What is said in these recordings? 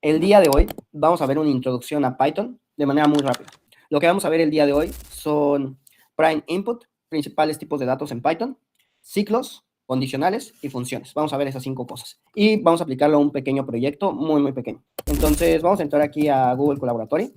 El día de hoy vamos a ver una introducción a Python de manera muy rápida. Lo que vamos a ver el día de hoy son prime input, principales tipos de datos en Python, ciclos, condicionales y funciones. Vamos a ver esas 5 cosas. Y vamos a aplicarlo a un pequeño proyecto muy pequeño. Entonces vamos a entrar aquí a Google Colaboratory.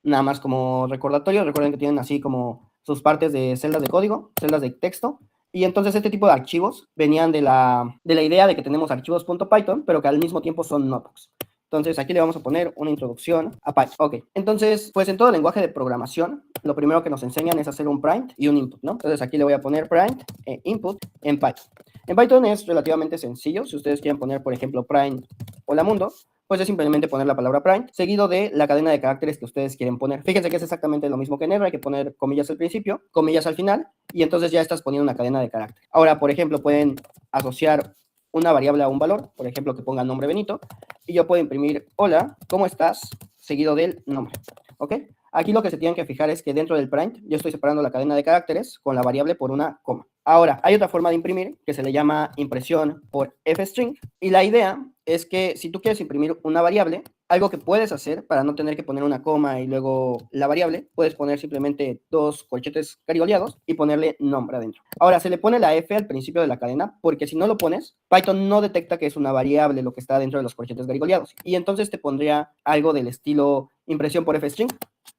Nada más como recordatorio, recuerden que tienen así como sus partes de celdas de código, celdas de texto. Y entonces este tipo de archivos venían de la idea de que tenemos archivos.python, pero que al mismo tiempo son notebooks. Entonces aquí le vamos a poner una introducción a Python. Ok, entonces pues en todo lenguaje de programación, lo primero que nos enseñan es hacer un print y un input, ¿no? Entonces aquí le voy a poner print e input en Python. En Python es relativamente sencillo. Si ustedes quieren poner, por ejemplo, print hola mundo, pues es simplemente poner la palabra print, seguido de la cadena de caracteres que ustedes quieren poner. Fíjense que es exactamente lo mismo que en R, hay que poner comillas al principio, comillas al final, y entonces ya estás poniendo una cadena de caracteres. Ahora, por ejemplo, pueden asociar una variable a un valor, por ejemplo, que ponga nombre Benito, y yo puedo imprimir hola, ¿cómo estás? Seguido del nombre, ¿ok? Aquí lo que se tienen que fijar es que dentro del print yo estoy separando la cadena de caracteres con la variable por una coma. Ahora, hay otra forma de imprimir que se le llama impresión por fstring, y la idea es que si tú quieres imprimir una variable, algo que puedes hacer para no tener que poner una coma y luego la variable, puedes poner simplemente 2 corchetes carigoleados y ponerle nombre adentro. Ahora, se le pone la F al principio de la cadena porque si no lo pones, Python no detecta que es una variable lo que está dentro de los corchetes carigoleados. Y entonces te pondría algo del estilo impresión por fstring,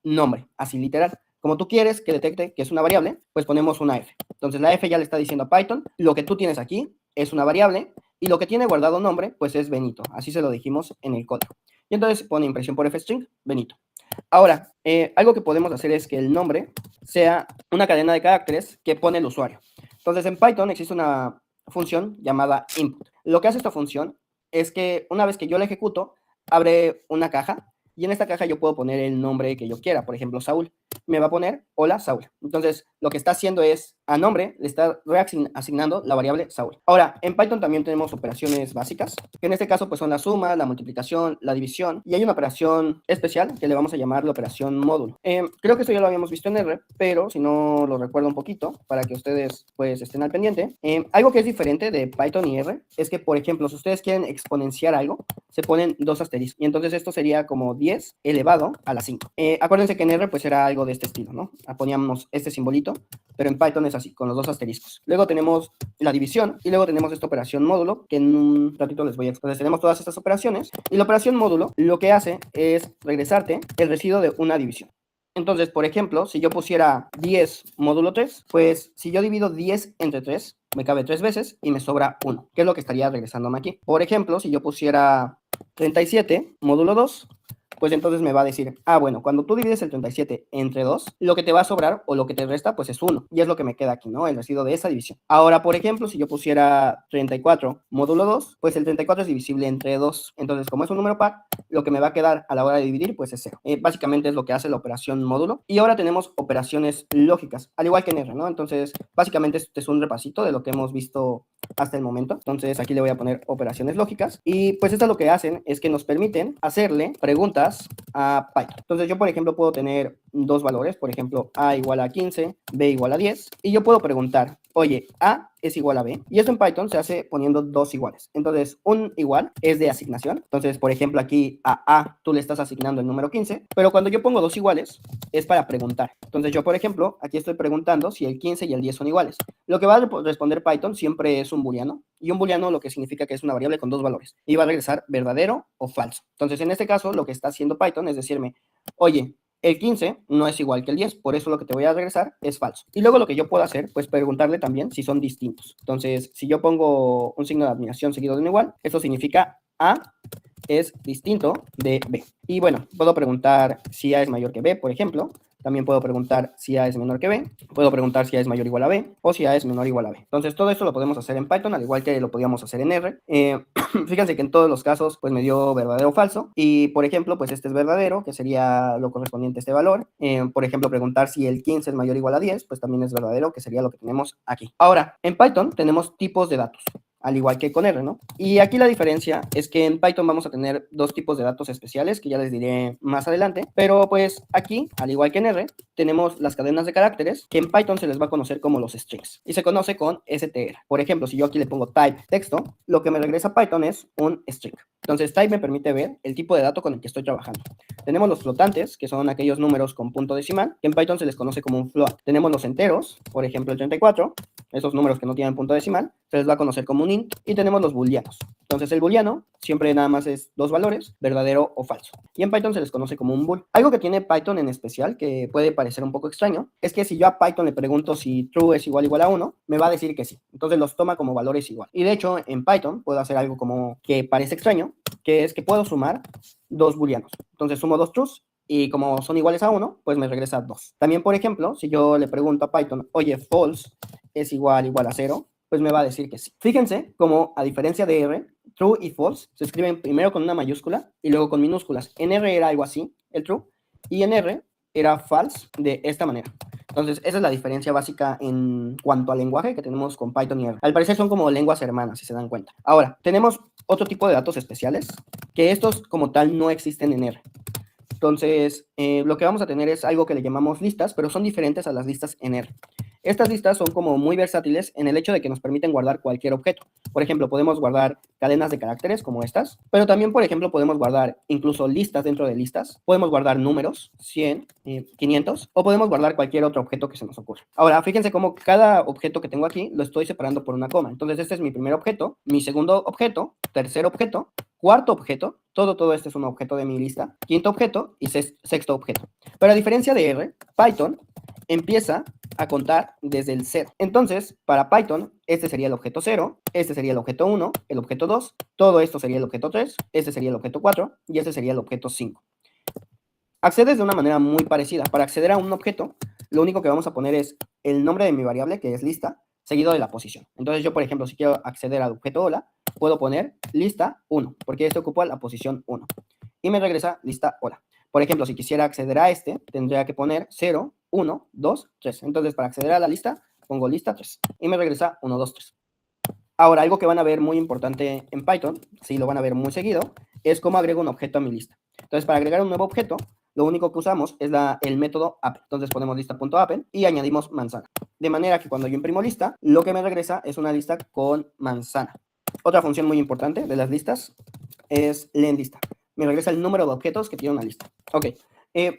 nombre, así literal. Como tú quieres que detecte que es una variable, pues ponemos una F. Entonces la F ya le está diciendo a Python, lo que tú tienes aquí es una variable y lo que tiene guardado nombre, pues es Benito. Así se lo dijimos en el código. Y entonces pone impresión por fstring, Benito. Ahora, algo que podemos hacer es que el nombre sea una cadena de caracteres que pone el usuario. Entonces en Python existe una función llamada input. Lo que hace esta función es que una vez que yo la ejecuto, abre una caja y en esta caja yo puedo poner el nombre que yo quiera, por ejemplo, Saúl. Me va a poner hola Saúl. Entonces, lo que está haciendo es a nombre le está asignando la variable Saúl. Ahora, en Python también tenemos operaciones básicas, que en este caso pues son la suma, la multiplicación, la división, y hay una operación especial que le vamos a llamar la operación módulo. Creo que esto ya lo habíamos visto en R, pero si no lo recuerdo un poquito, para que ustedes pues estén al pendiente. Algo que es diferente de Python y R es que, por ejemplo, si ustedes quieren exponenciar algo, se ponen 2 asteriscos, y entonces esto sería como 10 elevado a la 5. Acuérdense que en R pues era algo de este estilo, ¿no? Poníamos este simbolito, pero en Python es así, con los 2 asteriscos. Luego tenemos la división y luego tenemos esta operación módulo, que en un ratito les voy a explicar. Entonces tenemos todas estas operaciones y la operación módulo lo que hace es regresarte el residuo de una división. Entonces, por ejemplo, si yo pusiera 10 módulo 3, pues si yo divido 10 entre 3, me cabe 3 veces y me sobra 1, que es lo que estaría regresándome aquí. Por ejemplo, si yo pusiera 37 módulo 2, pues entonces me va a decir, bueno, cuando tú divides el 37 entre 2, lo que te va a sobrar o lo que te resta, pues es 1. Y es lo que me queda aquí, ¿no? El residuo de esa división. Ahora, por ejemplo, si yo pusiera 34 módulo 2, pues el 34 es divisible entre 2. Entonces, como es un número par, lo que me va a quedar a la hora de dividir, pues es 0. Básicamente es lo que hace la operación módulo. Y ahora tenemos operaciones lógicas, al igual que en R, ¿no? Entonces, básicamente este es un repasito de lo que hemos visto hasta el momento. Entonces, aquí le voy a poner operaciones lógicas. Y pues estas lo que hacen es que nos permiten hacerle preguntas a Python. Entonces yo, por ejemplo, puedo tener 2 valores, por ejemplo, A igual a 15, B igual a 10, y yo puedo preguntar, oye, A es igual a B, y esto en Python se hace poniendo 2 iguales. Entonces, un igual es de asignación. Entonces, por ejemplo, aquí a A tú le estás asignando el número 15, pero cuando yo pongo 2 iguales es para preguntar. Entonces yo, por ejemplo, aquí estoy preguntando si el 15 y el 10 son iguales. Lo que va a responder Python siempre es un booleano, y un booleano lo que significa que es una variable con 2 valores, y va a regresar verdadero o falso. Entonces, en este caso, lo que está haciendo Python es decirme, oye, el 15 no es igual que el 10, por eso lo que te voy a regresar es falso. Y luego lo que yo puedo hacer, pues preguntarle también si son distintos. Entonces, si yo pongo un signo de admiración seguido de un igual, eso significa A es distinto de B. Y bueno, puedo preguntar si A es mayor que B, por ejemplo. También puedo preguntar si A es menor que B. Puedo preguntar si A es mayor o igual a B o si A es menor o igual a B. Entonces, todo esto lo podemos hacer en Python, al igual que lo podíamos hacer en R. Fíjense que en todos los casos, pues me dio verdadero o falso. Y, por ejemplo, pues este es verdadero, que sería lo correspondiente a este valor. Por ejemplo, preguntar si el 15 es mayor o igual a 10, pues también es verdadero, que sería lo que tenemos aquí. Ahora, en Python tenemos tipos de datos. al igual que con R, ¿no? Y aquí la diferencia es que en Python vamos a tener dos tipos de datos especiales, que ya les diré más adelante, pero pues aquí, al igual que en R, tenemos las cadenas de caracteres, que en Python se les va a conocer como los strings, y se conoce con str. Por ejemplo, si yo aquí le pongo type texto, lo que me regresa Python es un string. Entonces, type me permite ver el tipo de dato con el que estoy trabajando. Tenemos los flotantes, que son aquellos números con punto decimal, que en Python se les conoce como un float. Tenemos los enteros, por ejemplo, el 34, esos números que no tienen punto decimal, se les va a conocer como un int, y tenemos los booleanos. Entonces, el booleano siempre nada más es dos valores, verdadero o falso. Y en Python se les conoce como un bool. Algo que tiene Python en especial, que puede parecer un poco extraño, es que si yo a Python le pregunto si true es igual a 1, me va a decir que sí. Entonces los toma como valores igual. Y de hecho, en Python puedo hacer algo como que parece extraño, que es que puedo sumar dos booleanos. Entonces sumo dos trues y como son iguales a 1, pues me regresa 2. También, por ejemplo, si yo le pregunto a Python, oye, false es igual a 0, pues me va a decir que sí. Fíjense cómo, a diferencia de R, true y false se escriben primero con una mayúscula y luego con minúsculas. En R era algo así, el true, y en R era false de esta manera. Entonces, esa es la diferencia básica en cuanto al lenguaje que tenemos con Python y R. Al parecer son como lenguas hermanas, si se dan cuenta. Ahora, tenemos otro tipo de datos especiales, que estos como tal no existen en R. Entonces, lo que vamos a tener es algo que le llamamos listas, pero son diferentes a las listas en R. Estas listas son como muy versátiles en el hecho de que nos permiten guardar cualquier objeto. Por ejemplo, podemos guardar cadenas de caracteres como estas, pero también, por ejemplo, podemos guardar incluso listas dentro de listas. Podemos guardar números, 100, 500, o podemos guardar cualquier otro objeto que se nos ocurra. Ahora, fíjense cómo cada objeto que tengo aquí lo estoy separando por una coma. Entonces, este es mi primer objeto, mi segundo objeto, tercer objeto, cuarto objeto, todo este es un objeto de mi lista, quinto objeto y sexto objeto. Pero a diferencia de R, Python empieza a contar desde el 0. Entonces, para Python, este sería el objeto 0, este sería el objeto 1, el objeto 2, todo esto sería el objeto 3, este sería el objeto 4 y este sería el objeto 5. Accedes de una manera muy parecida. Para acceder a un objeto, lo único que vamos a poner es el nombre de mi variable, que es lista, seguido de la posición. Entonces yo, por ejemplo, si quiero acceder al objeto hola, puedo poner lista 1, porque este ocupa la posición 1. Y me regresa lista hola. Por ejemplo, si quisiera acceder a este, tendría que poner 0, 1, 2, 3. Entonces, para acceder a la lista, pongo lista 3. Y me regresa 1, 2, 3. Ahora, algo que van a ver muy importante en Python, sí lo van a ver muy seguido, es cómo agrego un objeto a mi lista. Entonces, para agregar un nuevo objeto, lo único que usamos es el método append. Entonces ponemos lista.append y añadimos manzana. De manera que cuando yo imprimo lista, lo que me regresa es una lista con manzana. Otra función muy importante de las listas es lenLista. Me regresa el número de objetos que tiene una lista. Ok.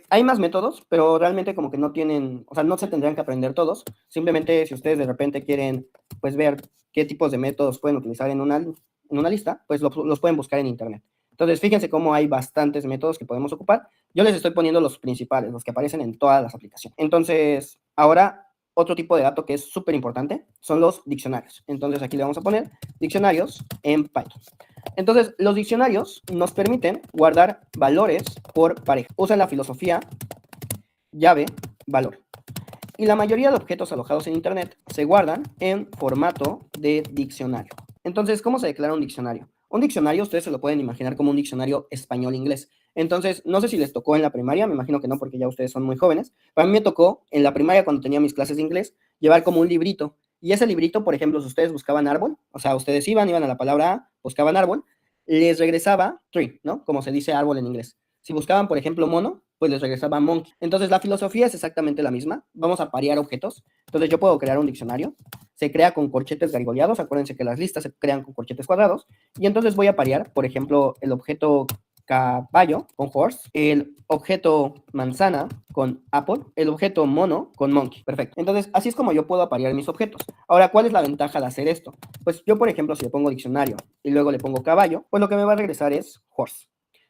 Hay más métodos, pero realmente como que no tienen, o sea, no se tendrían que aprender todos. Simplemente si ustedes de repente quieren, pues, ver qué tipos de métodos pueden utilizar en una lista, pues los pueden buscar en internet. Entonces, fíjense cómo hay bastantes métodos que podemos ocupar. Yo les estoy poniendo los principales, los que aparecen en todas las aplicaciones. Entonces, ahora, otro tipo de dato que es súper importante son los diccionarios. Entonces, aquí le vamos a poner diccionarios en Python. Entonces, los diccionarios nos permiten guardar valores por pareja. Usan la filosofía llave-valor. Y la mayoría de objetos alojados en Internet se guardan en formato de diccionario. Entonces, ¿cómo se declara un diccionario? Un diccionario ustedes se lo pueden imaginar como un diccionario español-inglés. Entonces, no sé si les tocó en la primaria, me imagino que no porque ya ustedes son muy jóvenes, pero a mí me tocó en la primaria cuando tenía mis clases de inglés llevar como un librito. Y ese librito, por ejemplo, si ustedes buscaban árbol, o sea, ustedes iban a la palabra A, buscaban árbol, les regresaba tree, ¿no? Como se dice árbol en inglés. Si buscaban, por ejemplo, mono, pues les regresaba monkey. Entonces, la filosofía es exactamente la misma. Vamos a parear objetos. Entonces, yo puedo crear un diccionario. Se crea con corchetes garigoleados. Acuérdense que las listas se crean con corchetes cuadrados. Y entonces voy a parear, por ejemplo, el objeto caballo con horse, el objeto manzana con apple, el objeto mono con monkey. Perfecto. Entonces, así es como yo puedo aparear mis objetos. Ahora, ¿cuál es la ventaja de hacer esto? Pues yo, por ejemplo, si le pongo diccionario y luego le pongo caballo, pues lo que me va a regresar es horse.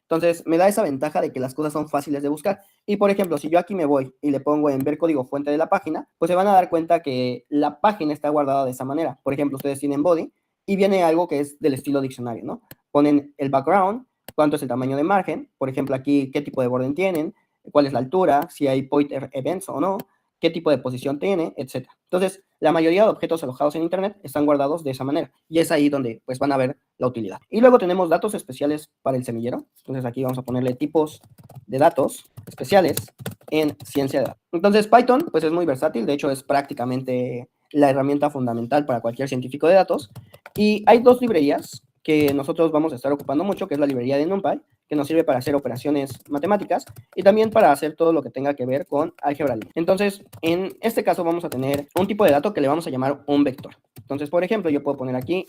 Entonces, me da esa ventaja de que las cosas son fáciles de buscar. Y, por ejemplo, si yo aquí me voy y le pongo en ver código fuente de la página, pues se van a dar cuenta que la página está guardada de esa manera. Por ejemplo, ustedes tienen body y viene algo que es del estilo diccionario, ¿no? Ponen el background, cuánto es el tamaño de margen, por ejemplo, aquí qué tipo de borden tienen, cuál es la altura, si hay pointer events o no, qué tipo de posición tiene, etc. Entonces, la mayoría de objetos alojados en Internet están guardados de esa manera. Y es ahí donde pues van a ver la utilidad. Y luego tenemos datos especiales para el semillero. Entonces, aquí vamos a ponerle tipos de datos especiales en ciencia de datos. Entonces, Python pues es muy versátil. De hecho, es prácticamente la herramienta fundamental para cualquier científico de datos. Y hay dos librerías que nosotros vamos a estar ocupando mucho, que es la librería de NumPy, que nos sirve para hacer operaciones matemáticas y también para hacer todo lo que tenga que ver con álgebra lineal. Entonces, en este caso vamos a tener un tipo de dato que le vamos a llamar un vector. Entonces, por ejemplo, yo puedo poner aquí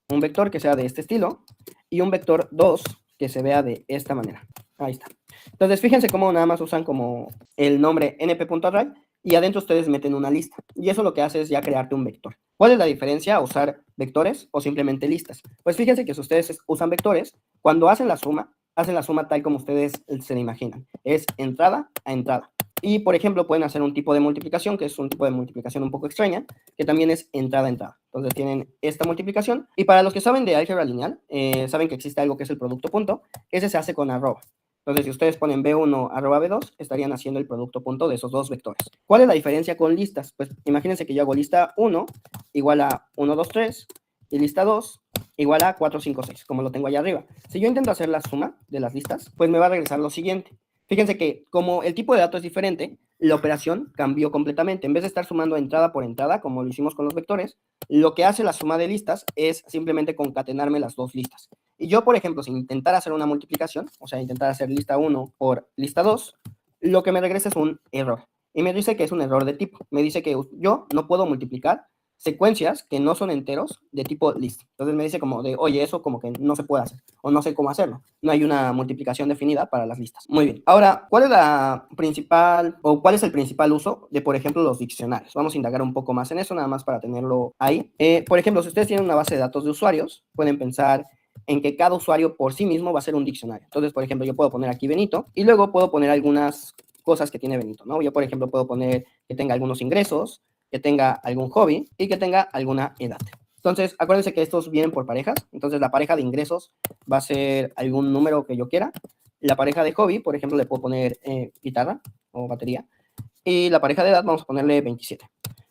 un vector que sea de este estilo y un vector 2 que se vea de esta manera. Ahí está. Entonces, fíjense cómo nada más usan como el nombre np.array y adentro ustedes meten una lista. Y eso lo que hace es ya crearte un vector. ¿Cuál es la diferencia? ¿Usar vectores o simplemente listas? Pues fíjense que si ustedes usan vectores, cuando hacen la suma tal como ustedes se la imaginan. Es entrada a entrada. Y, por ejemplo, pueden hacer un tipo de multiplicación, que es un tipo de multiplicación un poco extraña, que también es entrada a entrada. Entonces tienen esta multiplicación. Y para los que saben de álgebra lineal, saben que existe algo que es el producto punto. Ese se hace con arroba. Entonces, si ustedes ponen B1 arroba B2, estarían haciendo el producto punto de esos dos vectores. ¿Cuál es la diferencia con listas? Pues imagínense que yo hago lista 1 igual a 1, 2, 3 y lista 2 igual a 4, 5, 6, como lo tengo allá arriba. Si yo intento hacer la suma de las listas, pues me va a regresar lo siguiente. Fíjense que como el tipo de dato es diferente, la operación cambió completamente. En vez de estar sumando entrada por entrada, como lo hicimos con los vectores, lo que hace la suma de listas es simplemente concatenarme las dos listas. Y yo, por ejemplo, si intentar hacer una multiplicación, o sea, intentar hacer lista 1 por lista 2, lo que me regresa es un error. Y me dice que es un error de tipo. Me dice que yo no puedo multiplicar secuencias que no son enteros de tipo list. Entonces me dice como de, oye, eso como que no se puede hacer, o no sé cómo hacerlo. No hay una multiplicación definida para las listas. Muy bien. Ahora, ¿cuál es la principal, o cuál es el principal uso de, por ejemplo, los diccionarios? Vamos a indagar un poco más en eso, nada más para tenerlo ahí. Por ejemplo, si ustedes tienen una base de datos de usuarios, pueden pensar en que cada usuario por sí mismo va a ser un diccionario. Entonces, por ejemplo, yo puedo poner aquí Benito, y luego puedo poner algunas cosas que tiene Benito, ¿no? Yo, por ejemplo, puedo poner que tenga algunos ingresos, que tenga algún hobby y que tenga alguna edad. Entonces, acuérdense que estos vienen por parejas. Entonces, la pareja de ingresos va a ser algún número que yo quiera. La pareja de hobby, por ejemplo, le puedo poner guitarra o batería. Y la pareja de edad vamos a ponerle 27.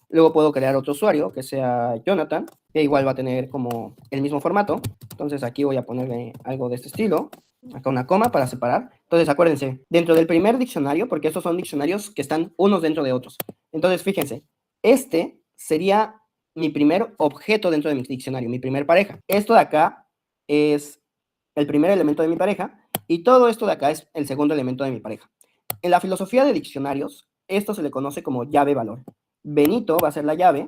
Luego puedo crear otro usuario que sea Jonathan, que igual va a tener como el mismo formato. Entonces, aquí voy a ponerle algo de este estilo. Acá una coma para separar. Entonces, acuérdense, dentro del primer diccionario, porque estos son diccionarios que están unos dentro de otros. Entonces, fíjense, este sería mi primer objeto dentro de mi diccionario, mi primer pareja. Esto de acá es el primer elemento de mi pareja y todo esto de acá es el segundo elemento de mi pareja. En la filosofía de diccionarios, esto se le conoce como llave-valor. Benito va a ser la llave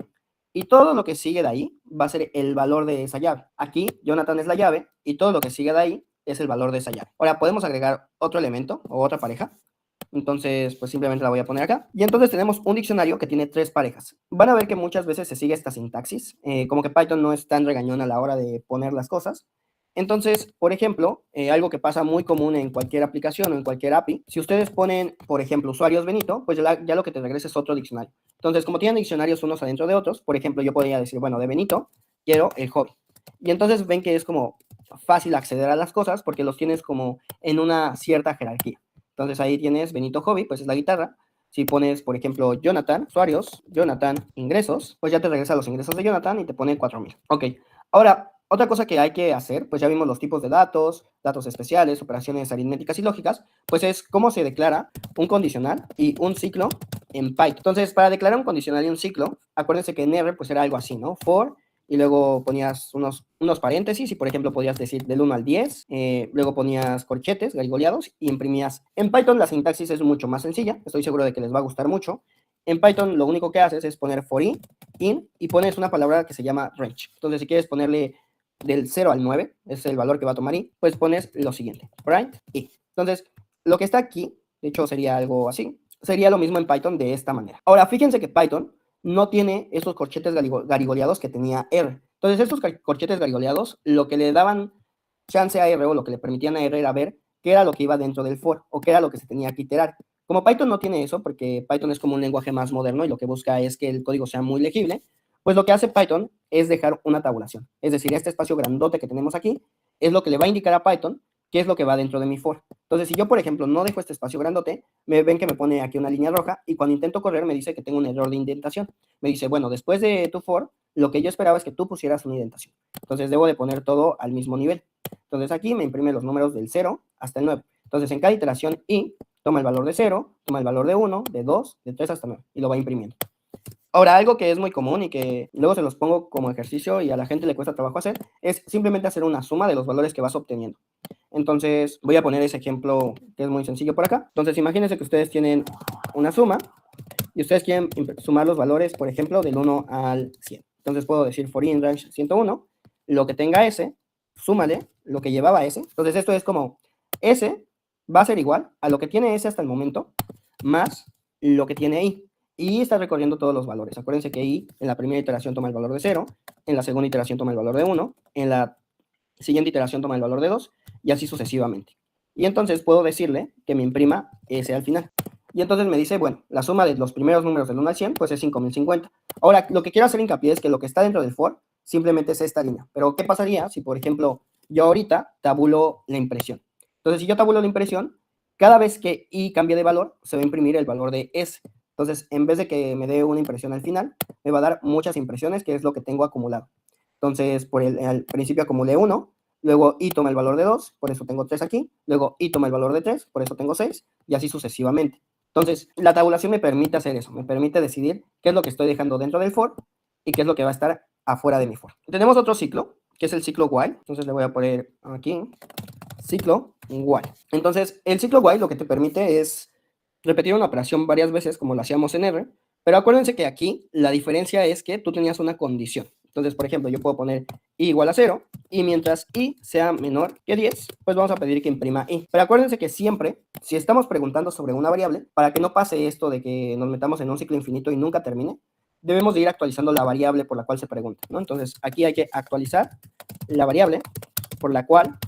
y todo lo que sigue de ahí va a ser el valor de esa llave. Aquí, Jonathan es la llave y todo lo que sigue de ahí es el valor de esa llave. Ahora, podemos agregar otro elemento o otra pareja. Entonces, pues simplemente la voy a poner acá. Y entonces tenemos un diccionario que tiene tres parejas. Van a ver que muchas veces se sigue esta sintaxis, como que Python no es tan regañón a la hora de poner las cosas. Entonces, por ejemplo, algo que pasa muy común en cualquier aplicación o en cualquier API, si ustedes ponen, por ejemplo, usuarios Benito, pues ya lo que te regresa es otro diccionario. Entonces, como tienen diccionarios unos adentro de otros, por ejemplo, yo podría decir, bueno, de Benito quiero el hobby. Y entonces ven que es como fácil acceder a las cosas porque los tienes como en una cierta jerarquía. Entonces ahí tienes Benito Hobby, pues es la guitarra. Si pones, por ejemplo, Jonathan, usuarios, Jonathan, ingresos, pues ya te regresa los ingresos de Jonathan y te pone 4000. Ok, ahora, otra cosa que hay que hacer, pues ya vimos los tipos de datos, datos especiales, operaciones aritméticas y lógicas, pues es cómo se declara un condicional y un ciclo en Python. Entonces, para declarar un condicional y un ciclo, acuérdense que en R pues era algo así, ¿no? For, y luego ponías unos paréntesis y, por ejemplo, podías decir del 1 al 10, luego ponías corchetes, garigoleados y imprimías. En Python la sintaxis es mucho más sencilla, estoy seguro de que les va a gustar mucho. En Python lo único que haces es poner for in y pones una palabra que se llama range. Entonces, si quieres ponerle del 0 al 9, es el valor que va a tomar i, pues pones lo siguiente, right, i. Entonces, lo que está aquí, de hecho sería algo así, sería lo mismo en Python de esta manera. Ahora, fíjense que Python no tiene estos corchetes garigoleados que tenía R. Entonces, estos corchetes garigoleados, lo que le daban chance a R o lo que le permitían a R era ver qué era lo que iba dentro del for o qué era lo que se tenía que iterar. Como Python no tiene eso, porque Python es como un lenguaje más moderno y lo que busca es que el código sea muy legible, pues lo que hace Python es dejar una tabulación. Es decir, este espacio grandote que tenemos aquí es lo que le va a indicar a Python qué es lo que va dentro de mi for. Entonces, si yo, por ejemplo, no dejo este espacio grandote, ven que me pone aquí una línea roja y cuando intento correr me dice que tengo un error de indentación. Me dice, bueno, después de tu for, lo que yo esperaba es que tú pusieras una indentación. Entonces, debo de poner todo al mismo nivel. Entonces, aquí me imprime los números del 0 hasta el 9. Entonces, en cada iteración i, toma el valor de 0, toma el valor de 1, de 2, de 3 hasta 9 y lo va imprimiendo. Ahora, algo que es muy común y que luego se los pongo como ejercicio y a la gente le cuesta trabajo hacer, es simplemente hacer una suma de los valores que vas obteniendo. Entonces, voy a poner ese ejemplo que es muy sencillo por acá. Entonces, imagínense que ustedes tienen una suma y ustedes quieren sumar los valores, por ejemplo, del 1 al 100. Entonces, puedo decir for in range 101, lo que tenga S, súmale lo que llevaba S. Entonces, esto es como S va a ser igual a lo que tiene S hasta el momento, más lo que tiene I. Y está recorriendo todos los valores. Acuérdense que I en la primera iteración toma el valor de 0, en la segunda iteración toma el valor de 1, en la siguiente iteración toma el valor de 2 y así sucesivamente. Y entonces puedo decirle que me imprima S al final. Y entonces me dice, bueno, la suma de los primeros números del 1 al 100 pues es 5050. Ahora, lo que quiero hacer hincapié es que lo que está dentro del for simplemente es esta línea. Pero, ¿qué pasaría si, por ejemplo, yo ahorita tabulo la impresión? Entonces, si yo tabulo la impresión, cada vez que I cambie de valor, se va a imprimir el valor de S. Entonces, en vez de que me dé una impresión al final, me va a dar muchas impresiones, que es lo que tengo acumulado. Entonces, al principio acumulé 1, luego I toma el valor de 2, por eso tengo 3 aquí, luego I toma el valor de 3, por eso tengo 6, y así sucesivamente. Entonces, la tabulación me permite hacer eso, me permite decidir qué es lo que estoy dejando dentro del for y qué es lo que va a estar afuera de mi for. Tenemos otro ciclo, que es el ciclo while, entonces le voy a poner aquí, ciclo while. Entonces, el ciclo while lo que te permite es repetir una operación varias veces, como lo hacíamos en R, pero acuérdense que aquí la diferencia es que tú tenías una condición. Entonces, por ejemplo, yo puedo poner I igual a 0, y mientras I sea menor que 10, pues vamos a pedir que imprima I. Pero acuérdense que siempre, si estamos preguntando sobre una variable, para que no pase esto de que nos metamos en un ciclo infinito y nunca termine, debemos de ir actualizando la variable por la cual se pregunta, ¿no? Entonces, aquí hay que actualizar la variable por la cual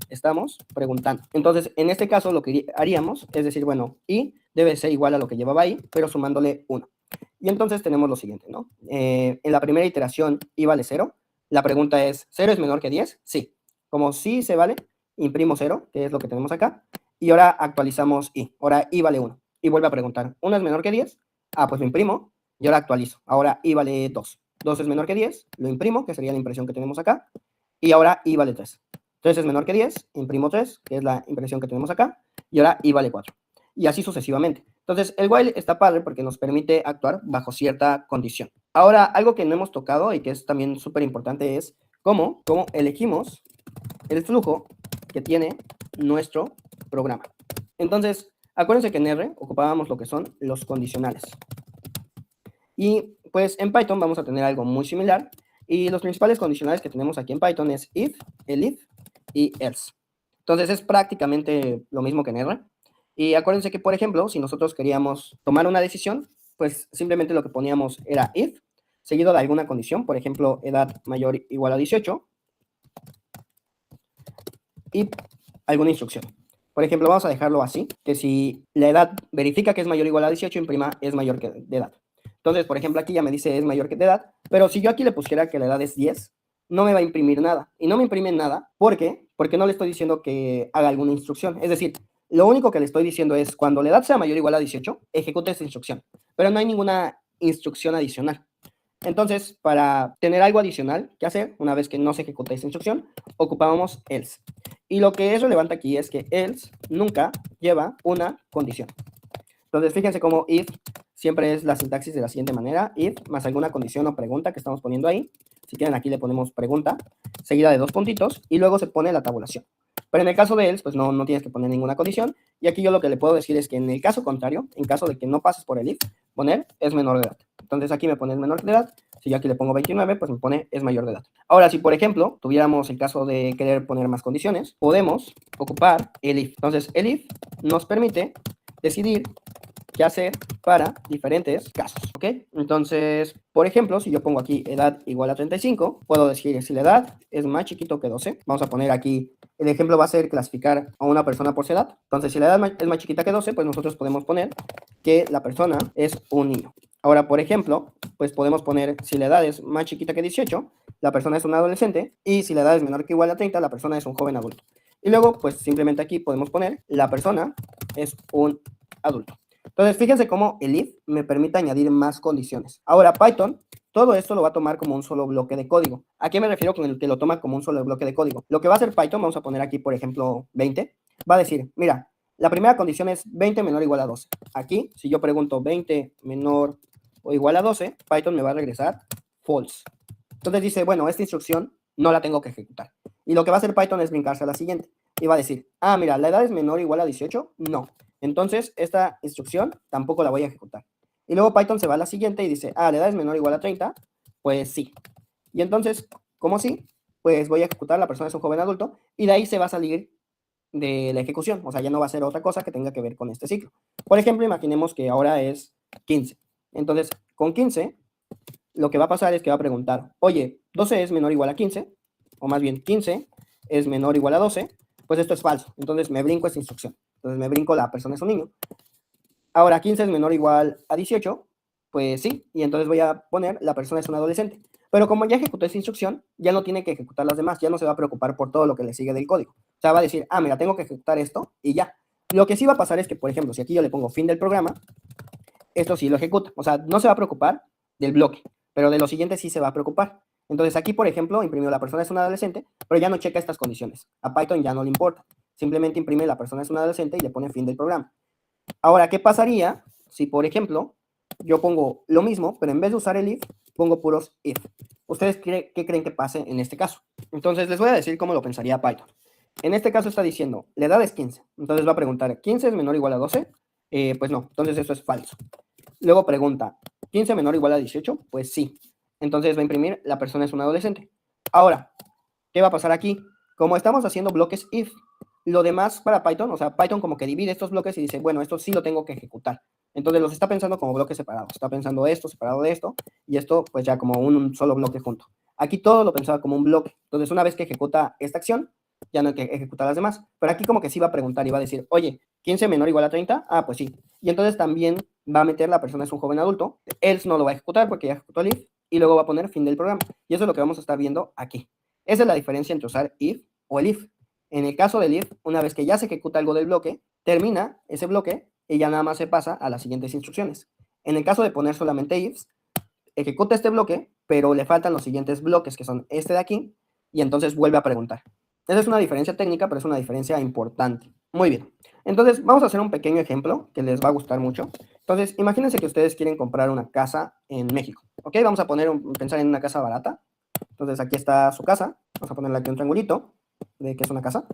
estamos preguntando. Entonces, en este caso, lo que haríamos es decir, bueno, I debe ser igual a lo que llevaba I, pero sumándole 1. Y entonces tenemos lo siguiente, ¿no? En la primera iteración, I vale 0. La pregunta es, ¿0 es menor que 10? Sí. Como sí se vale, imprimo 0, que es lo que tenemos acá. Y ahora actualizamos I. Ahora I vale 1. Y vuelve a preguntar, ¿1 es menor que 10? Ah, pues lo imprimo y ahora actualizo. Ahora I vale 2. 2 es menor que 10, lo imprimo, que sería la impresión que tenemos acá. Y ahora I vale 3. 3 es menor que 10, imprimo 3, que es la impresión que tenemos acá, y ahora I vale 4. Y así sucesivamente. Entonces, el while está padre porque nos permite actuar bajo cierta condición. Ahora, algo que no hemos tocado y que es también súper importante es cómo elegimos el flujo que tiene nuestro programa. Entonces, acuérdense que en R ocupábamos lo que son los condicionales. Y pues en Python vamos a tener algo muy similar. Y los principales condicionales que tenemos aquí en Python es if, elif y else. Entonces es prácticamente lo mismo que en R. Y acuérdense que, por ejemplo, si nosotros queríamos tomar una decisión, pues simplemente lo que poníamos era if, seguido de alguna condición, por ejemplo, edad mayor o igual a 18, y alguna instrucción. Por ejemplo, vamos a dejarlo así, que si la edad verifica que es mayor o igual a 18, imprima es mayor que de edad. Entonces, por ejemplo, aquí ya me dice es mayor que de edad, pero si yo aquí le pusiera que la edad es 10, no me va a imprimir nada. Y no me imprime nada, ¿por qué? Porque no le estoy diciendo que haga alguna instrucción. Es decir, lo único que le estoy diciendo es, cuando la edad sea mayor o igual a 18, ejecute esa instrucción. Pero no hay ninguna instrucción adicional. Entonces, para tener algo adicional que hacer, una vez que no se ejecuta esa instrucción, ocupábamos else. Y lo que es relevante aquí es que else nunca lleva una condición. Entonces, fíjense cómo if siempre es la sintaxis de la siguiente manera, if más alguna condición o pregunta que estamos poniendo ahí. Si quieren, aquí le ponemos pregunta, seguida de 2 puntitos, y luego se pone la tabulación. Pero en el caso de else, pues no tienes que poner ninguna condición. Y aquí yo lo que le puedo decir es que en el caso contrario, en caso de que no pases por el if, poner es menor de edad. Entonces aquí me pone es menor de edad. Si yo aquí le pongo 29, pues me pone es mayor de edad. Ahora, si por ejemplo tuviéramos el caso de querer poner más condiciones, podemos ocupar el if. Entonces el if nos permite decidir qué hacer para diferentes casos, ¿ok? Entonces, por ejemplo, si yo pongo aquí edad igual a 35, puedo decir si la edad es más chiquito que 12, vamos a poner aquí, el ejemplo va a ser clasificar a una persona por su edad. Entonces, si la edad es más chiquita que 12, pues nosotros podemos poner que la persona es un niño. Ahora, por ejemplo, pues podemos poner si la edad es más chiquita que 18, la persona es un adolescente, y si la edad es menor que igual a 30, la persona es un joven adulto. Y luego, pues simplemente aquí podemos poner la persona es un adulto. Entonces, fíjense cómo el if me permite añadir más condiciones. Ahora, Python, todo esto lo va a tomar como un solo bloque de código. ¿A qué me refiero con el que lo toma como un solo bloque de código? Lo que va a hacer Python, vamos a poner aquí, por ejemplo, 20, va a decir, mira, la primera condición es 20 menor o igual a 12. Aquí, si yo pregunto 20 menor o igual a 12, Python me va a regresar false. Entonces dice, bueno, esta instrucción no la tengo que ejecutar. Y lo que va a hacer Python es brincarse a la siguiente. Y va a decir, ah, mira, la edad es menor o igual a 18, no. Entonces, esta instrucción tampoco la voy a ejecutar. Y luego Python se va a la siguiente y dice, ah, la edad es menor o igual a 30, pues sí. Y entonces, como sí, pues voy a ejecutar, la persona es un joven adulto, y de ahí se va a salir de la ejecución. O sea, ya no va a ser otra cosa que tenga que ver con este ciclo. Por ejemplo, imaginemos que ahora es 15. Entonces, con 15, lo que va a pasar es que va a preguntar, oye, 12 es menor o igual a 15, o más bien 15 es menor o igual a 12, pues esto es falso. Entonces me brinco esta instrucción. Entonces me brinco la persona es un niño. Ahora 15 es menor o igual a 18, pues sí, y entonces voy a poner la persona es un adolescente. Pero como ya ejecutó esa instrucción, ya no tiene que ejecutar las demás, ya no se va a preocupar por todo lo que le sigue del código. O sea, va a decir, ah, mira, tengo que ejecutar esto y ya. Lo que sí va a pasar es que, por ejemplo, si aquí yo le pongo fin del programa, esto sí lo ejecuta. O sea, no se va a preocupar del bloque, pero de lo siguiente sí se va a preocupar. Entonces aquí, por ejemplo, imprimió la persona es un adolescente, pero ya no checa estas condiciones. A Python ya no le importa. Simplemente imprime la persona es un adolescente y le pone fin del programa. Ahora, ¿qué pasaría si, por ejemplo, yo pongo lo mismo, pero en vez de usar el if, pongo puros if? ¿Ustedes qué creen que pase en este caso? Entonces, les voy a decir cómo lo pensaría Python. En este caso está diciendo, la edad es 15. Entonces va a preguntar, ¿15 es menor o igual a 12? Pues no, entonces eso es falso. Luego pregunta, ¿15 menor o igual a 18? Pues sí. Entonces va a imprimir, la persona es un adolescente. Ahora, ¿qué va a pasar aquí? Como estamos haciendo bloques if, lo demás para Python, o sea, Python como que divide estos bloques y dice, bueno, esto sí lo tengo que ejecutar. Entonces los está pensando como bloques separados. Está pensando esto separado de esto y esto pues ya como un solo bloque junto. Aquí todo lo pensaba como un bloque. Entonces una vez que ejecuta esta acción, ya no hay que ejecutar las demás. Pero aquí como que sí va a preguntar y va a decir, oye, 15 menor o igual a 30, ah, pues sí. Y entonces también va a meter la persona es un joven adulto, else no lo va a ejecutar porque ya ejecutó el if, y luego va a poner fin del programa. Y eso es lo que vamos a estar viendo aquí. Esa es la diferencia entre usar if o el if. En el caso del if, una vez que ya se ejecuta algo del bloque, termina ese bloque y ya nada más se pasa a las siguientes instrucciones. En el caso de poner solamente ifs, ejecuta este bloque, pero le faltan los siguientes bloques, que son este de aquí, y entonces vuelve a preguntar. Esa es una diferencia técnica, pero es una diferencia importante. Muy bien. Entonces, vamos a hacer un pequeño ejemplo que les va a gustar mucho. Entonces, imagínense que ustedes quieren comprar una casa en México. ¿Ok? Vamos a pensar en una casa barata. Entonces, aquí está su casa. Vamos a ponerle aquí un triangulito de que es una casa.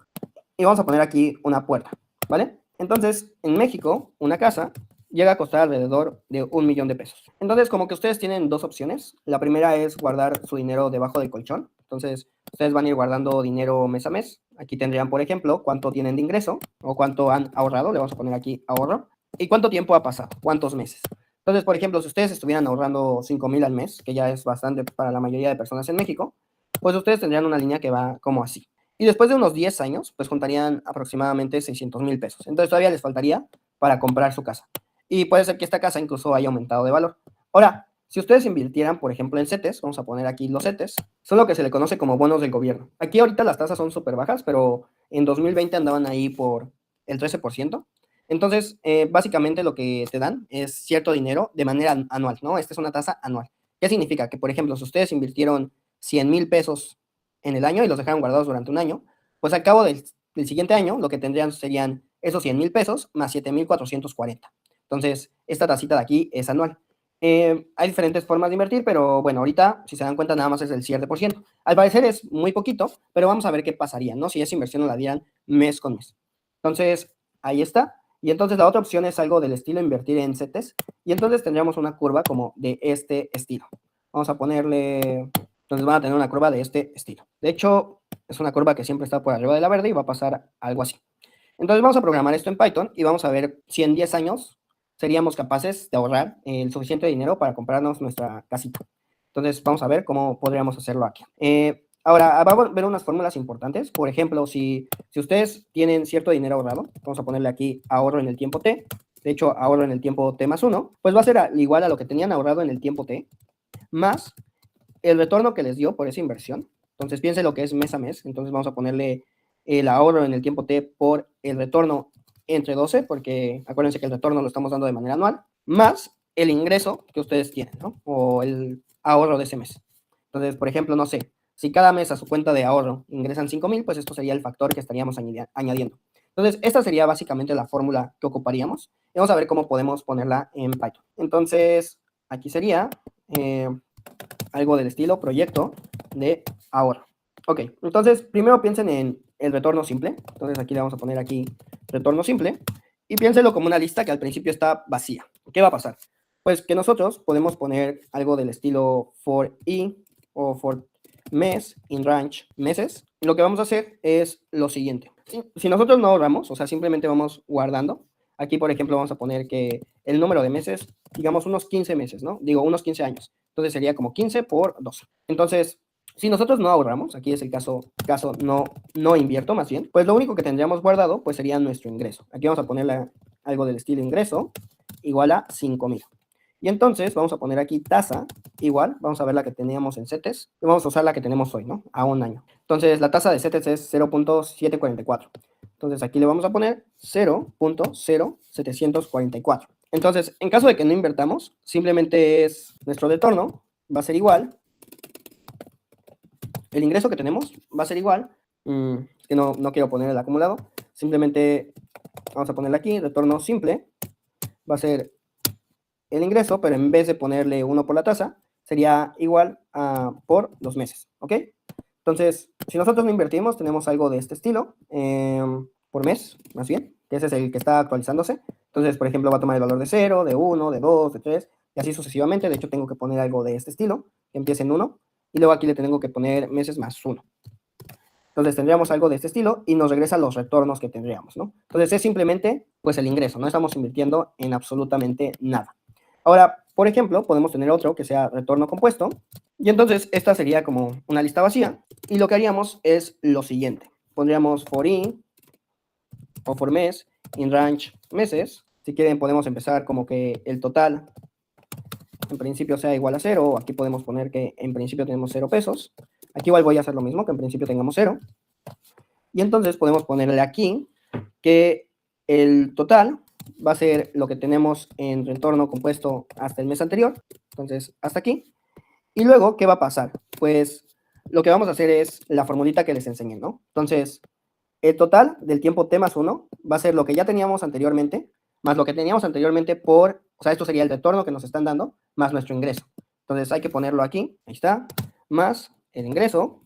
Y vamos a poner aquí una puerta, ¿vale? Entonces, en México, una casa llega a costar alrededor de 1 millón de pesos. Entonces, como que ustedes tienen dos opciones. La primera es guardar su dinero debajo del colchón. Entonces, ustedes van a ir guardando dinero mes a mes. Aquí tendrían, por ejemplo, cuánto tienen de ingreso o cuánto han ahorrado. Le vamos a poner aquí ahorro. Y cuánto tiempo ha pasado, cuántos meses. Entonces, por ejemplo, si ustedes estuvieran ahorrando 5,000 al mes, que ya es bastante para la mayoría de personas en México, pues ustedes tendrían una línea que va como así. Y después de unos 10 años, pues juntarían aproximadamente 600,000 pesos. Entonces todavía les faltaría para comprar su casa. Y puede ser que esta casa incluso haya aumentado de valor. Ahora, si ustedes invirtieran, por ejemplo, en CETES, vamos a poner aquí los CETES, son lo que se le conoce como bonos del gobierno. Aquí ahorita las tasas son súper bajas, pero en 2020 andaban ahí por el 13%. Entonces, básicamente lo que te dan es cierto dinero de manera anual, ¿no? Esta es una tasa anual. ¿Qué significa? Que, por ejemplo, si ustedes invirtieron 100,000 pesos en el año y los dejaron guardados durante un año, pues al cabo del siguiente año lo que tendrían serían esos 100,000 pesos más 7,440. Entonces, esta tacita de aquí es anual. Hay diferentes formas de invertir, pero bueno, ahorita, si se dan cuenta, nada más es el 7%. Al parecer es muy poquito, pero vamos a ver qué pasaría, ¿no? Si esa inversión la dieran mes con mes. Entonces, ahí está. Y entonces la otra opción es algo del estilo invertir en CETES. Y entonces tendríamos una curva como de este estilo. Vamos a ponerle, entonces van a tener una curva de este estilo. De hecho, es una curva que siempre está por arriba de la verde y va a pasar algo así. Entonces vamos a programar esto en Python y vamos a ver si en 10 años seríamos capaces de ahorrar el suficiente dinero para comprarnos nuestra casita. Entonces vamos a ver cómo podríamos hacerlo aquí. Ahora, vamos a ver unas fórmulas importantes. Por ejemplo, si ustedes tienen cierto dinero ahorrado, vamos a ponerle aquí ahorro en el tiempo t, de hecho ahorro en el tiempo t más 1, pues va a ser igual a lo que tenían ahorrado en el tiempo t, más el retorno que les dio por esa inversión. Entonces piensen lo que es mes a mes, entonces vamos a ponerle el ahorro en el tiempo t por el retorno entre 12, porque acuérdense que el retorno lo estamos dando de manera anual, más el ingreso que ustedes tienen, ¿no? O el ahorro de ese mes. Entonces, por ejemplo, no sé, si cada mes a su cuenta de ahorro ingresan 5,000, pues esto sería el factor que estaríamos añadiendo. Entonces, esta sería básicamente la fórmula que ocuparíamos. Y vamos a ver cómo podemos ponerla en Python. Entonces, aquí sería algo del estilo proyecto de ahorro. Ok, entonces primero piensen en el retorno simple. Entonces aquí le vamos a poner aquí retorno simple. Y piénsenlo como una lista que al principio está vacía. ¿Qué va a pasar? Pues que nosotros podemos poner algo del estilo for i o for mes, in range, meses. Lo que vamos a hacer es lo siguiente. Si nosotros no ahorramos, o sea, simplemente vamos guardando. Aquí, por ejemplo, vamos a poner que el número de meses, digamos unos 15 meses, ¿no? Digo, unos 15 años. Entonces sería como 15 por 12. Entonces, si nosotros no ahorramos, aquí es el caso no invierto más bien, pues lo único que tendríamos guardado pues sería nuestro ingreso. Aquí vamos a ponerle algo del estilo ingreso igual a 5,000. Y entonces vamos a poner aquí tasa igual, vamos a ver la que teníamos en CETES y vamos a usar la que tenemos hoy, ¿no? A un año. Entonces la tasa de CETES es 0.744. Entonces aquí le vamos a poner 0.0744. Entonces, en caso de que no invertamos, simplemente es nuestro retorno va a ser igual. El ingreso que tenemos va a ser igual. Que no quiero poner el acumulado. Simplemente vamos a ponerle aquí, retorno simple. Va a ser el ingreso, pero en vez de ponerle 1 por la tasa, sería igual a por los meses. ¿Ok? Entonces, si nosotros no invertimos, tenemos algo de este estilo. Por mes, más bien, que ese es el que está actualizándose. Entonces, por ejemplo, va a tomar el valor de 0, de 1, de 2, de 3, y así sucesivamente. De hecho, tengo que poner algo de este estilo, que empiece en 1, y luego aquí le tengo que poner meses más 1. Entonces tendríamos algo de este estilo y nos regresa los retornos que tendríamos, ¿no? Entonces es simplemente, pues, el ingreso, no estamos invirtiendo en absolutamente nada. Ahora, por ejemplo, podemos tener otro que sea retorno compuesto, y entonces esta sería como una lista vacía, y lo que haríamos es lo siguiente. Pondríamos for i, o for mes, in range meses. Si quieren podemos empezar como que el total en principio sea igual a 0. Aquí podemos poner que en principio tenemos 0 pesos. Aquí igual voy a hacer lo mismo, que en principio tengamos 0. Y entonces podemos ponerle aquí que el total va a ser lo que tenemos en retorno compuesto hasta el mes anterior. Entonces, hasta aquí. Y luego, ¿qué va a pasar? Pues lo que vamos a hacer es la formulita que les enseñé, ¿no? Entonces, el total del tiempo t más 1 va a ser lo que ya teníamos anteriormente, más lo que teníamos anteriormente por, o sea, esto sería el retorno que nos están dando, más nuestro ingreso. Entonces hay que ponerlo aquí, ahí está, más el ingreso,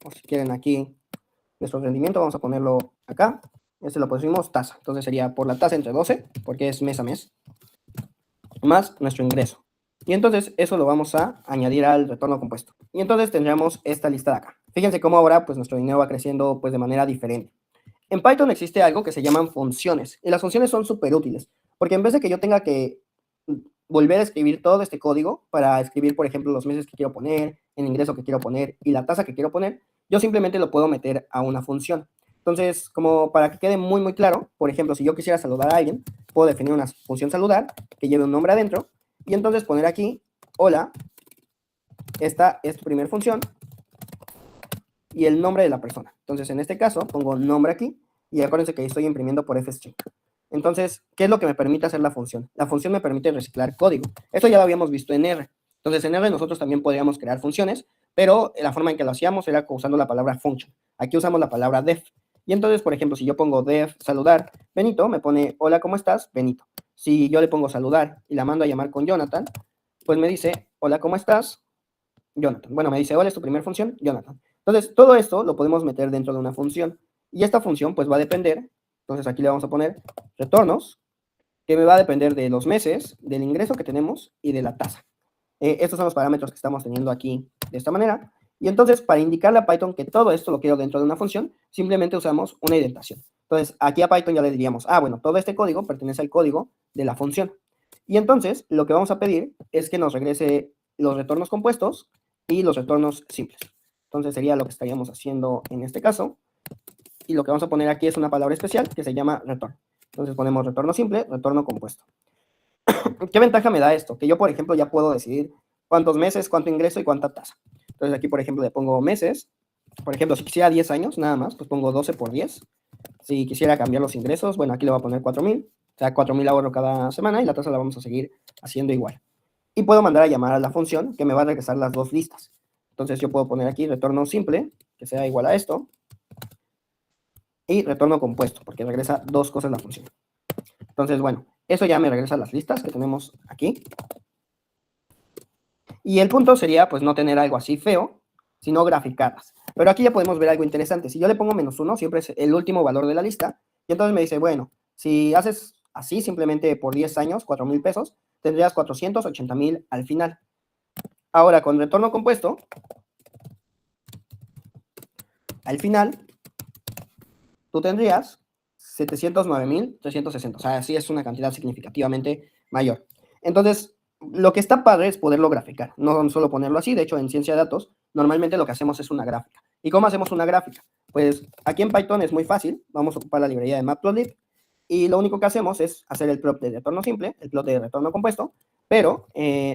o si quieren aquí, nuestro rendimiento, vamos a ponerlo acá, este lo pusimos tasa, entonces sería por la tasa entre 12, porque es mes a mes, más nuestro ingreso. Y entonces eso lo vamos a añadir al retorno compuesto. Y entonces tendríamos esta lista de acá. Fíjense cómo ahora pues nuestro dinero va creciendo pues de manera diferente. En Python existe algo que se llaman funciones. Y las funciones son súper útiles. Porque en vez de que yo tenga que volver a escribir todo este código para escribir, por ejemplo, los meses que quiero poner, el ingreso que quiero poner y la tasa que quiero poner, yo simplemente lo puedo meter a una función. Entonces, como para que quede muy, muy claro, por ejemplo, si yo quisiera saludar a alguien, puedo definir una función saludar que lleve un nombre adentro y entonces poner aquí, hola, esta es tu primera función y el nombre de la persona. Entonces, en este caso, pongo nombre aquí y acuérdense que estoy imprimiendo por fstring. Entonces, ¿qué es lo que me permite hacer la función? La función me permite reciclar código. Esto ya lo habíamos visto en R. Entonces, en R nosotros también podríamos crear funciones, pero la forma en que lo hacíamos era usando la palabra function. Aquí usamos la palabra def. Y entonces, por ejemplo, si yo pongo def saludar Benito, me pone hola, ¿cómo estás? Benito. Si yo le pongo saludar y la mando a llamar con Jonathan, pues me dice hola, ¿cómo estás? Jonathan. Bueno, me dice hola, es tu primera función, Jonathan. Entonces, todo esto lo podemos meter dentro de una función. Y esta función, pues, va a depender. Entonces, aquí le vamos a poner retornos, que me va a depender de los meses, del ingreso que tenemos y de la tasa. Estos son los parámetros que estamos teniendo aquí de esta manera. Y entonces, para indicarle a Python que todo esto lo quiero dentro de una función, simplemente usamos una indentación. Entonces, aquí a Python ya le diríamos, bueno, todo este código pertenece al código de la función. Y entonces, lo que vamos a pedir es que nos regrese los retornos compuestos y los retornos simples. Entonces, sería lo que estaríamos haciendo en este caso. Y lo que vamos a poner aquí es una palabra especial que se llama retorno. Entonces, ponemos retorno simple, retorno compuesto. ¿Qué ventaja me da esto? Que yo, por ejemplo, ya puedo decidir cuántos meses, cuánto ingreso y cuánta tasa. Entonces, aquí, por ejemplo, le pongo meses. Por ejemplo, si quisiera 10 años, nada más, pues pongo 12 por 10. Si quisiera cambiar los ingresos, bueno, aquí le voy a poner 4,000. O sea, 4,000 ahorro cada semana y la tasa la vamos a seguir haciendo igual. Y puedo mandar a llamar a la función que me va a regresar las dos listas. Entonces, yo puedo poner aquí retorno simple, que sea igual a esto. Y retorno compuesto, porque regresa dos cosas la función. Entonces, bueno, eso ya me regresa las listas que tenemos aquí. Y el punto sería, pues, no tener algo así feo, sino graficarlas. Pero aquí ya podemos ver algo interesante. Si yo le pongo -1, siempre es el último valor de la lista, y entonces me dice, bueno, si haces así simplemente por 10 años, 4,000 pesos, tendrías 480,000 al final. Ahora, con retorno compuesto, al final, tú tendrías 709,360. O sea, sí es una cantidad significativamente mayor. Entonces, lo que está padre es poderlo graficar, no solo ponerlo así. De hecho, en ciencia de datos, normalmente lo que hacemos es una gráfica. ¿Y cómo hacemos una gráfica? Pues aquí en Python es muy fácil. Vamos a ocupar la librería de Matplotlib y lo único que hacemos es hacer el plot de retorno simple, el plot de retorno compuesto, pero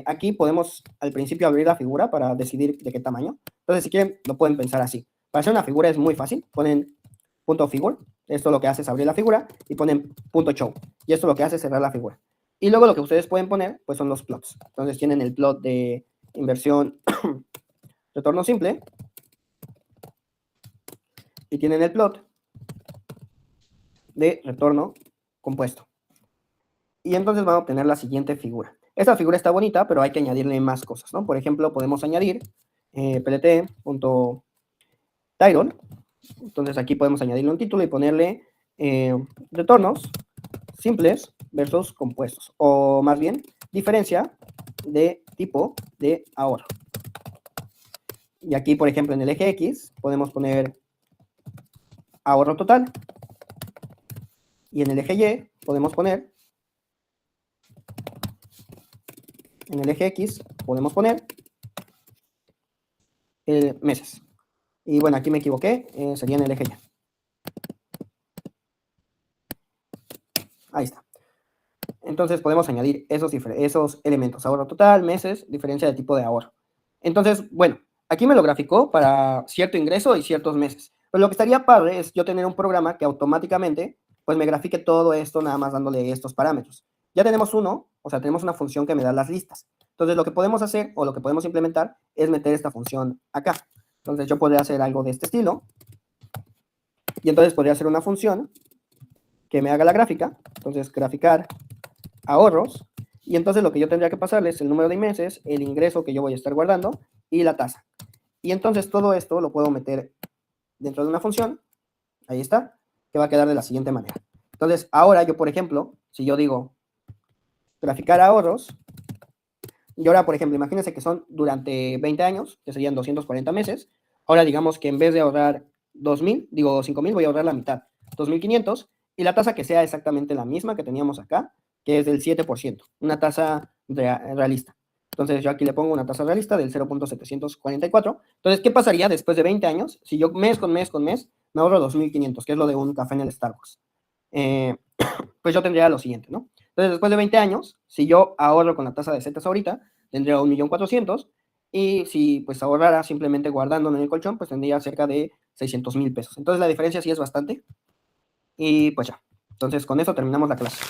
aquí podemos al principio abrir la figura para decidir de qué tamaño. Entonces, si quieren, lo pueden pensar así. Para hacer una figura es muy fácil. Ponen .figure, esto lo que hace es abrir la figura, y ponen .show, y esto lo que hace es cerrar la figura. Y luego lo que ustedes pueden poner, pues son los plots. Entonces tienen el plot de inversión retorno simple, y tienen el plot de retorno compuesto. Y entonces van a obtener la siguiente figura. Esta figura está bonita, pero hay que añadirle más cosas, ¿no? Por ejemplo, podemos añadir plt.title. Entonces aquí podemos añadirle un título y ponerle retornos simples versus compuestos, o más bien diferencia de tipo de ahorro. Y aquí, por ejemplo, en el eje X podemos poner ahorro total, y en el eje Y podemos poner, en el eje X podemos poner meses. Y bueno, aquí me equivoqué, sería en el eje Y. Ahí está. Entonces podemos añadir esos elementos: ahorro total, meses, diferencia de tipo de ahorro. Entonces, bueno, aquí me lo graficó para cierto ingreso y ciertos meses. Pero lo que estaría padre es yo tener un programa que automáticamente pues me grafique todo esto nada más dándole estos parámetros. Ya tenemos uno, o sea, tenemos una función que me da las listas. Entonces, lo que podemos hacer o lo que podemos implementar es meter esta función acá. Entonces, yo podría hacer algo de este estilo. Y entonces podría hacer una función que me haga la gráfica. Entonces, graficar ahorros, y entonces lo que yo tendría que pasarle es el número de meses, el ingreso que yo voy a estar guardando y la tasa. Y entonces todo esto lo puedo meter dentro de una función, ahí está, que va a quedar de la siguiente manera. Entonces, ahora yo, por ejemplo, si yo digo graficar ahorros, y ahora, por ejemplo, imagínense que son durante 20 años, que serían 240 meses. Ahora digamos que en vez de ahorrar 5,000, voy a ahorrar la mitad, 2,500, y la tasa que sea exactamente la misma que teníamos acá, que es del 7%, una tasa realista. Entonces yo aquí le pongo una tasa realista del 0.744. Entonces, ¿qué pasaría después de 20 años si yo mes con mes me ahorro 2,500, que es lo de un café en el Starbucks? Pues yo tendría lo siguiente, ¿no? Entonces, después de 20 años, si yo ahorro con la tasa de zetas ahorita, tendría 1,400,000, y si pues ahorrara simplemente guardándolo en el colchón, pues tendría cerca de 600,000 pesos. Entonces, la diferencia sí es bastante. Y pues ya. Entonces, con eso terminamos la clase.